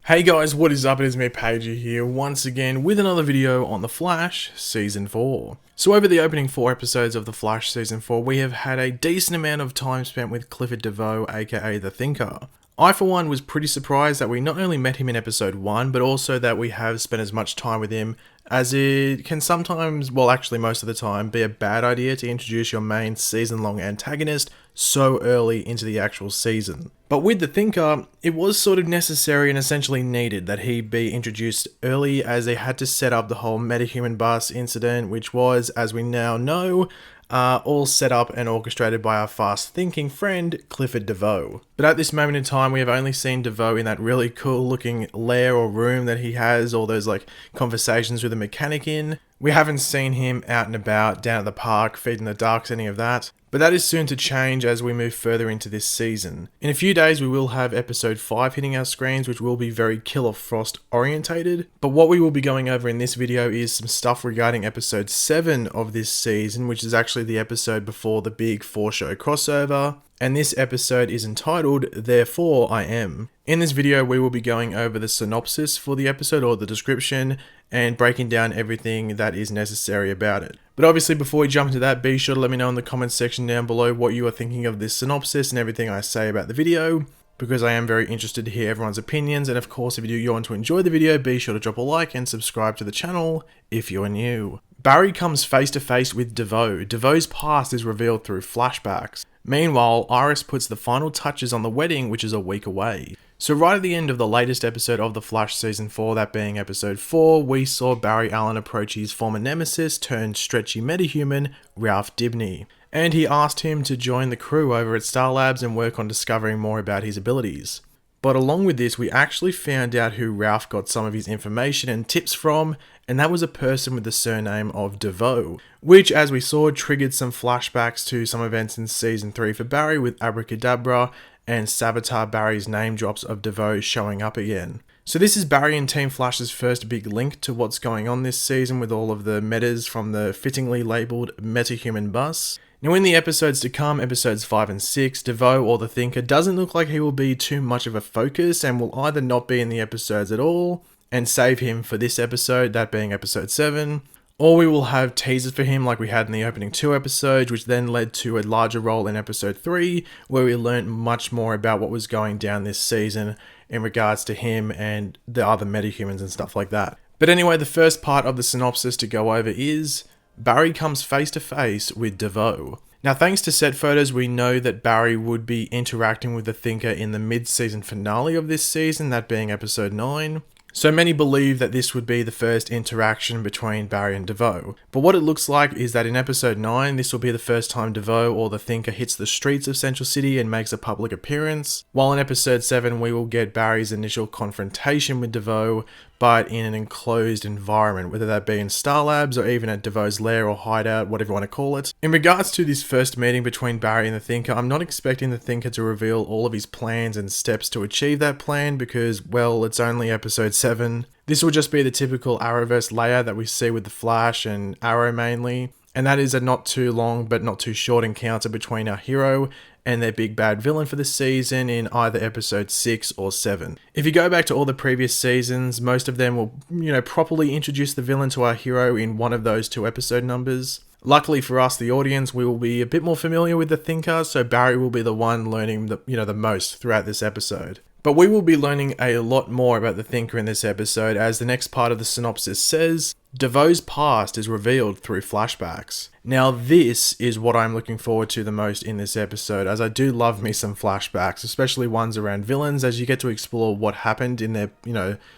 Hey guys, what is up? It is me, Pagey here, once again with another video on The Flash Season 4. So over the opening 4 episodes of The Flash Season 4, we have had a decent amount of time spent with Clifford DeVoe, aka The Thinker. I, for one, was pretty surprised that we not only met him in episode 1, but also that we have spent as much time with him, as it can sometimes, well actually most of the time, be a bad idea to introduce your main season-long antagonist so early into the actual season. But with The Thinker, it was sort of necessary and essentially needed that he be introduced early, as they had to set up the whole metahuman bus incident, which was, as we now know, all set up and orchestrated by our fast-thinking friend, Clifford DeVoe. But at this moment in time, we have only seen DeVoe in that really cool-looking lair or room that he has all those conversations with a mechanic in. We haven't seen him out and about, down at the park, feeding the ducks, any of that. But that is soon to change as we move further into this season. In a few days we will have episode 5 hitting our screens, which will be very Killer Frost orientated. But what we will be going over in this video is some stuff regarding episode 7 of this season, which is actually the episode before the big 4-show crossover. And this episode is entitled, Therefore I Am. In this video we will be going over the synopsis for the episode, or the description, and breaking down everything that is necessary about it. But obviously before we jump into that, be sure to let me know in the comments section down below what you are thinking of this synopsis and everything I say about the video, because I am very interested to hear everyone's opinions. And of course, if you want to enjoy the video, be sure to drop a like and subscribe to the channel if you're new. Barry comes face to face with DeVoe. DeVoe's past is revealed through flashbacks. Meanwhile, Iris puts the final touches on the wedding, which is a week away. So right at the end of the latest episode of The Flash Season 4, that being episode 4, we saw Barry Allen approach his former nemesis turned stretchy metahuman, Ralph Dibny. And he asked him to join the crew over at Star Labs and work on discovering more about his abilities. But along with this, we actually found out who Ralph got some of his information and tips from, and that was a person with the surname of DeVoe, which, as we saw, triggered some flashbacks to some events in Season 3 for Barry, with Abracadabra and Savitar Barry's name drops of DeVoe showing up again. So this is Barry and Team Flash's first big link to what's going on this season, with all of the metas from the fittingly labelled metahuman bus. Now in the episodes to come, episodes 5 and 6, DeVoe, or the Thinker, doesn't look like he will be too much of a focus, and will either not be in the episodes at all and save him for this episode, that being episode 7, or we will have teasers for him like we had in the opening 2 episodes, which then led to a larger role in episode 3, where we learnt much more about what was going down this season in regards to him and the other metahumans and stuff like that. But anyway, the first part of the synopsis to go over is Barry comes face to face with DeVoe. Now, thanks to set photos, we know that Barry would be interacting with the Thinker in the mid-season finale of this season, that being episode 9. So many believe that this would be the first interaction between Barry and DeVoe. But what it looks like is that in episode 9, this will be the first time DeVoe, or the Thinker, hits the streets of Central City and makes a public appearance, while in episode 7 we will get Barry's initial confrontation with DeVoe, but in an enclosed environment, whether that be in Star Labs or even at DeVoe's lair or hideout, whatever you want to call it. In regards to this first meeting between Barry and the Thinker, I'm not expecting the Thinker to reveal all of his plans and steps to achieve that plan, because, well, it's only episode 7. This will just be the typical Arrowverse layout that we see with the Flash and Arrow mainly, and that is a not too long but not too short encounter between our hero and their big bad villain for the season in either episode 6 or 7. If you go back to all the previous seasons, most of them will, properly introduce the villain to our hero in one of those 2 episode numbers. Luckily for us, the audience, we will be a bit more familiar with the Thinker, so Barry will be the one learning the most throughout this episode. But we will be learning a lot more about the Thinker in this episode, as the next part of the synopsis says, DeVoe's past is revealed through flashbacks. Now this is what I'm looking forward to the most in this episode, as I do love me some flashbacks, especially ones around villains, as you get to explore what happened in their,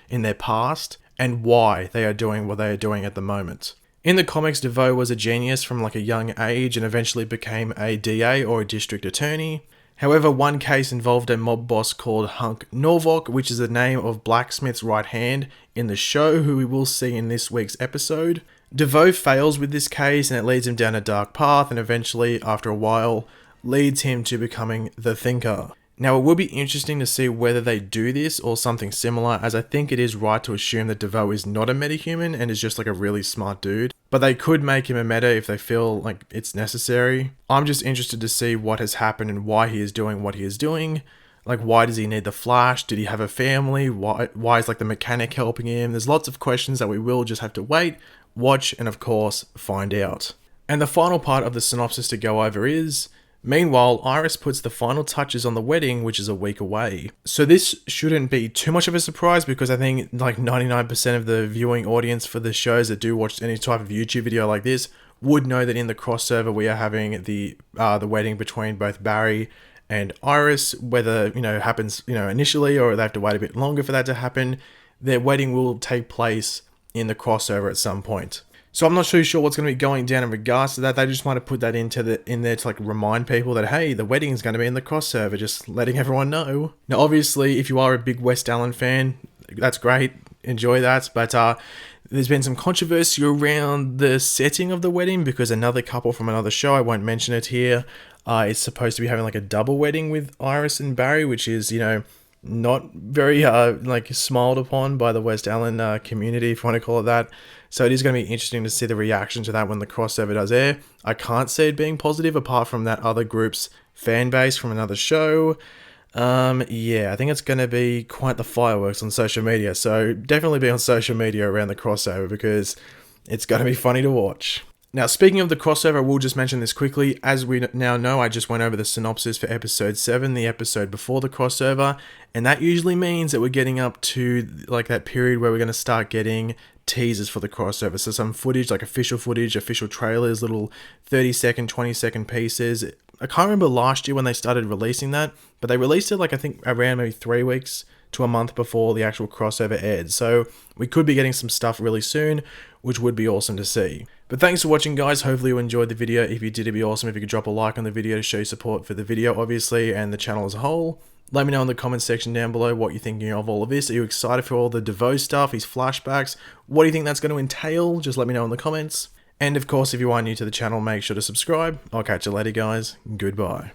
in their past, and why they are doing what they are doing at the moment. In the comics, DeVoe was a genius from a young age and eventually became a DA, or a district attorney. However, one case involved a mob boss called Hunk Norvok, which is the name of Blacksmith's right hand in the show, who we will see in this week's episode. DeVoe fails with this case, and it leads him down a dark path, and eventually, after a while, leads him to becoming the Thinker. Now, it will be interesting to see whether they do this or something similar, as I think it is right to assume that DeVoe is not a metahuman and is just a really smart dude. But they could make him a meta if they feel like it's necessary. I'm just interested to see what has happened and why he is doing what he is doing. Like, why does he need the Flash? Did he have a family? Why is like the mechanic helping him? There's lots of questions that we will just have to wait, watch, and of course, find out. And the final part of the synopsis to go over is, meanwhile, Iris puts the final touches on the wedding, which is a week away. So this shouldn't be too much of a surprise because I think like 99% of the viewing audience for the shows that do watch any type of YouTube video like this would know that in the crossover we are having the wedding between both Barry and Iris. Whether, happens, initially, or they have to wait a bit longer for that to happen, their wedding will take place in the crossover at some point. So I'm not too sure what's going to be going down in regards to that. They just might have put that in there to like remind people that, hey, the wedding is going to be in the crossover, just letting everyone know. Now, obviously, if you are a big West Allen fan, that's great. Enjoy that. But there's been some controversy around the setting of the wedding because another couple from another show, I won't mention it here, is supposed to be having like a double wedding with Iris and Barry, which is, not very like smiled upon by the West Allen community, if you want to call it that. So it is going to be interesting to see the reaction to that when the crossover does air. I can't see it being positive apart from that other group's fan base from another show. Yeah, I think it's going to be quite the fireworks on social media. So definitely be on social media around the crossover because it's going to be funny to watch. Now, speaking of the crossover, I will just mention this quickly. As we now know, I just went over the synopsis for episode 7, the episode before the crossover, and that usually means that we're getting up to like that period where we're going to start getting teasers for the crossover. So some footage, like official footage, official trailers, little 30-second, 20-second pieces. I can't remember last year when they started releasing that, but they released it like I think around maybe 3 weeks to a month before the actual crossover aired. So we could be getting some stuff really soon, which would be awesome to see. But thanks for watching, guys. Hopefully you enjoyed the video. If you did, it'd be awesome if you could drop a like on the video to show support for the video, obviously, and the channel as a whole. Let me know in the comments section down below what you're thinking of all of this. Are you excited for all the DeVoe stuff, his flashbacks? What do you think that's going to entail? Just let me know in the comments. And of course, if you are new to the channel, make sure to subscribe. I'll catch you later, guys. Goodbye.